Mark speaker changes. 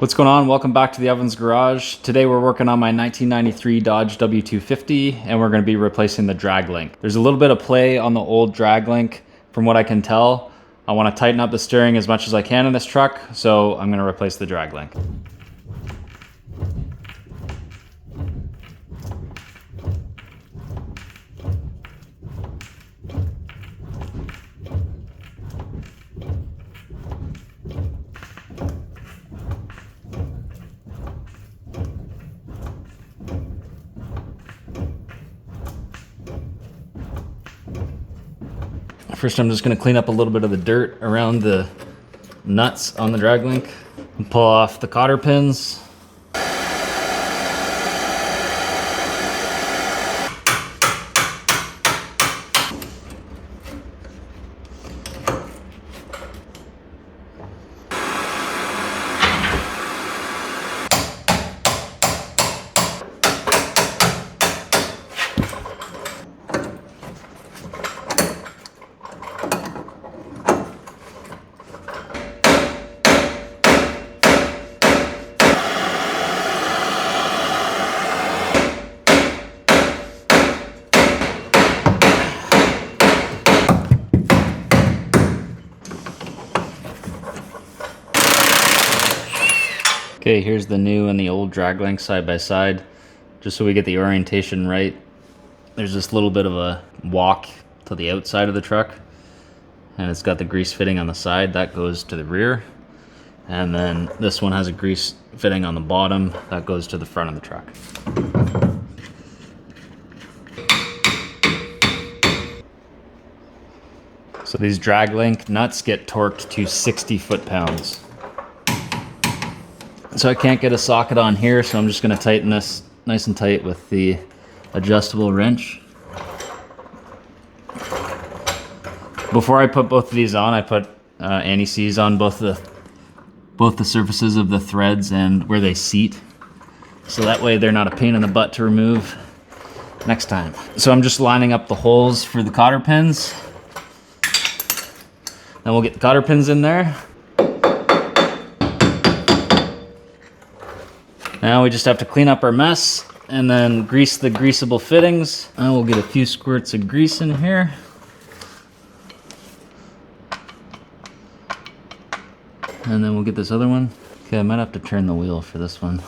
Speaker 1: What's going on? Welcome back to the Ovens Garage. Today we're working on my 1993 Dodge W250 and we're going to be replacing the drag link. There's a little bit of play on the old drag link from what I can tell. I want to tighten up the steering as much as I can in this truck, so I'm going to replace the drag link. First, I'm just going to clean up a little bit of the dirt around the nuts on the drag link and pull off the cotter pins. Okay, here's the new and the old drag link side by side, just so we get the orientation right. There's this little bit of a walk to the outside of the truck, and it's got the grease fitting on the side that goes to the rear, and then this one has a grease fitting on the bottom that goes to the front of the truck. So these drag link nuts get torqued to 60 foot-pounds. So I can't get a socket on here, so I'm just going to tighten this nice and tight with the adjustable wrench. Before I put both of these on, I put anti-seize on both the surfaces of the threads and where they seat, so that way they're not a pain in the butt to remove next time. So I'm just lining up the holes for the cotter pins. Then we'll get the cotter pins in there. Now we just have to clean up our mess and then grease the greasable fittings. I will get a few squirts of grease in here. And then we'll get this other one. Okay, I might have to turn the wheel for this one.